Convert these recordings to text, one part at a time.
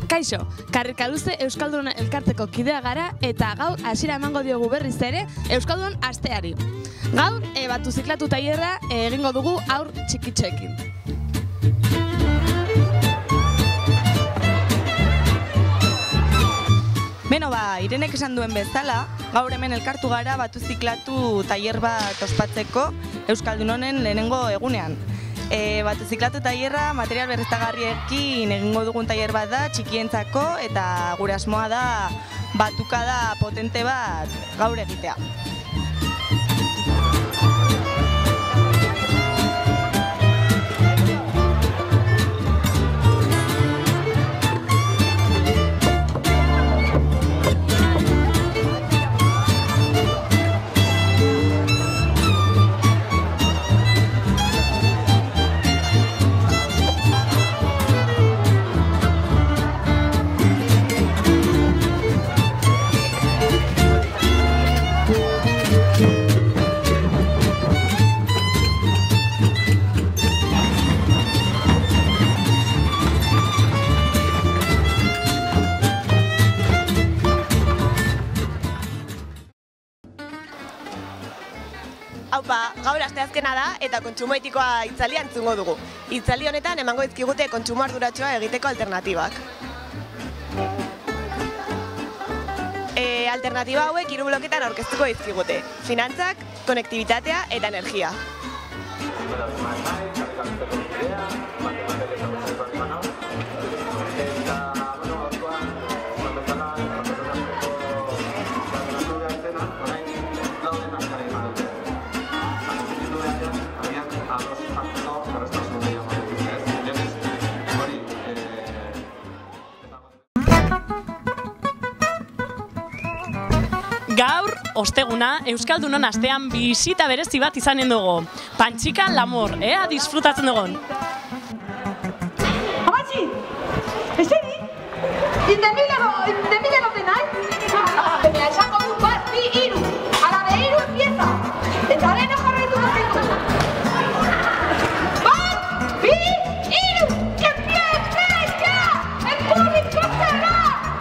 Kaixo, Karrikaluze Euskaldun elkarteko kidea gara eta gaur hasiera emango diogu berriz ere Euskaldun asteari. Gaur batuziklatu tailerra egingo dugu haur txikitxoekin. Beno Irenek esan duen bezala, gaur hemen elkartu gara batuziklatu tailer bat ospatzeko Euskaldunonen lehenengo egunean. Batuziklatu tailerra material berriztagarriekin egingo dugun tailer bat da, txikientzako, eta gure asmoa da batukada potente bat gaur egitea. Gaur asteazkena da eta kontsumo etikoa hitzaldia entzungo dugu. Hitzaldi honetan emango dizkigute kontsumo arduratsua egiteko alternatibak. Alternatiba hauek 3 bloketan aurkeztuko dizkigute: finantzak, konektibitatea eta energia. Gaur, osteguna, Euskaldunon astean bisita berezi bat izanen dugu. Pantxika Lamor, disfrutatzen dugun. Amatxi! Eseri? Indemile no tenai? Mea, esango dut bat, 2, 3. A la de 3 empieza. Eta leheno jarretu dugu. Bat, 2, 3. ¡Empieza ya! ¡El público se va!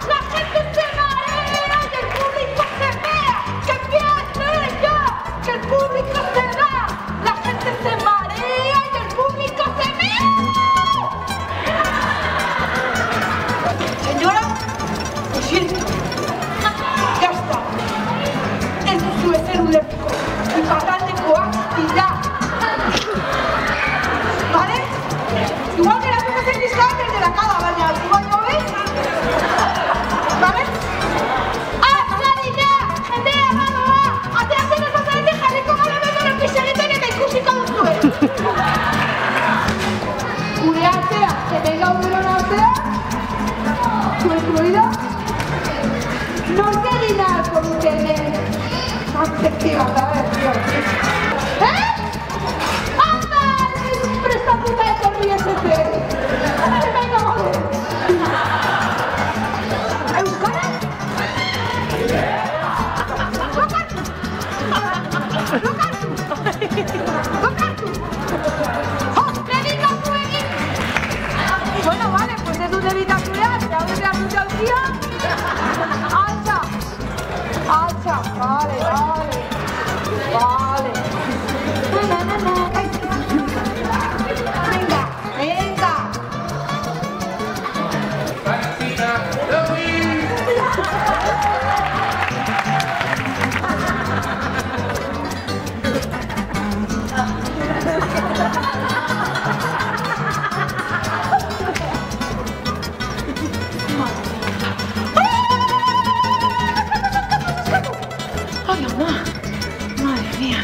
¡La gente se marea y el público se vea! ¡Que empiece ya! ¡Que el público se va! ¡La gente se marea y el público se vea! Señora, lo siento. Ya está. Eso suele ser un épico y fatal de coactividad. ¿Vale? Igual que las cosas en discantes de la cava, baina, igual no ves. ¿Vale? ¡Azari ya! ¡Jendea, badoa! Ateatzen ez bazarete jarriko gara betoren pisegiten eta ikusiko duzue. Gure artea, hemen gauderon artea, incluido, nos egin ahalko dute hemen afektibak, a ver, tío. Anda, prestatuta etorri ez dute. Venga, gaude. Euskara? Lokartu! Dedikatu egin! Bueno, vale, pues ez du dedikatu behar, ja hori behar dute auzia. Altza, vale. Venga. Ay, mamá. Madre mía.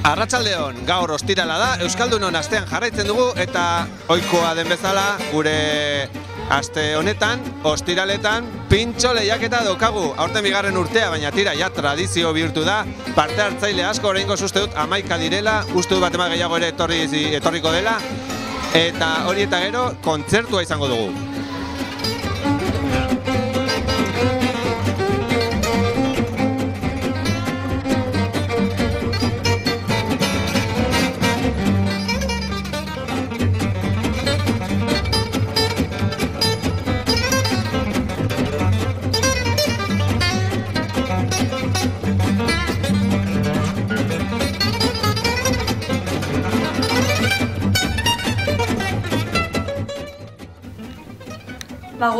Arratsaldeon, gaur ostirala da, Euskaldunon astean jarraitzen dugu eta ohikoa den bezala gure aste honetan, ostiraletan, pintxo lehiaketa daukagu. Aurten bigarren urtea, baina tira, ja tradizio bihurtu da, parte hartzaile asko, oraingoz uste dut 11 direla, uste dut bat ema gehiago ere etorriko dela, eta hori eta gero, kontzertua izango dugu.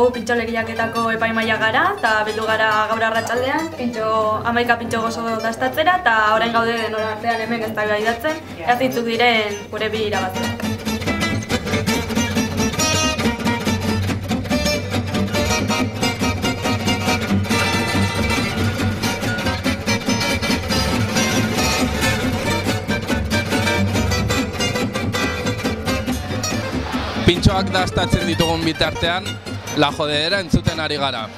Gu pintxo lehiaketako epaimaia gara, eta bildu gara gaur arratsaldean, 11 pintxo gozo dastatzera, eta orain gaude denora artean hemen ez da gaidatzen, zeintzuk diren gure bi irabazleak. Pintxoak dastatzen ditugun bitartean, La Jodedera entzuten ari gara.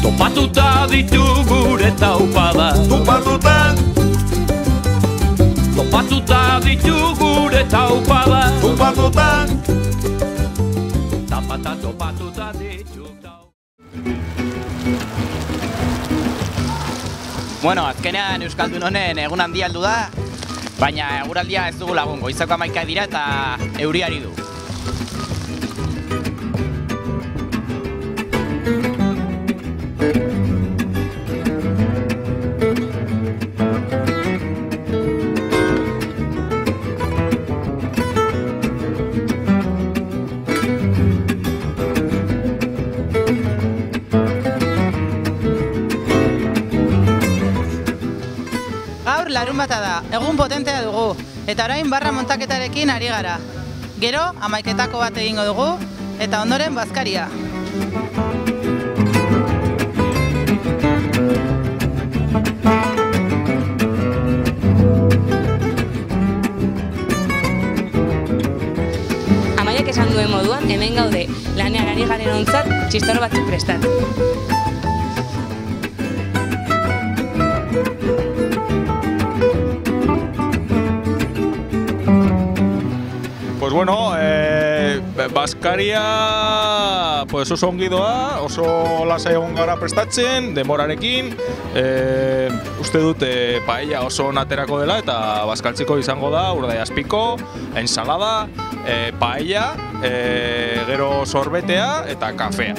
Topatuta ditu gure taupada, Topatuta ditu gure taupada, Topatuta ditu Bueno, azkenean Euskaldun honen egun handia heldu da, baina eguraldia ez dugu lagun, goizako 11 dira eta euriari du. Larunbata da, egun potentea dugu, eta orain barra montaketarekin ari gara. Gero, 11etako bat egingo dugu, eta ondoren bazkaria. Amaiak esan duen moduan, hemen gaude lanean ari garen ontzat txistor batzuk prestatu. Pues bueno, bazkaria oso ongi doa, oso lasai egon gara prestatzen, denborarekin, uste dut paella oso onaterako dela eta bazkaltzeko izango da urdai azpiko, ensalada, paella, gero sorbetea eta kafea.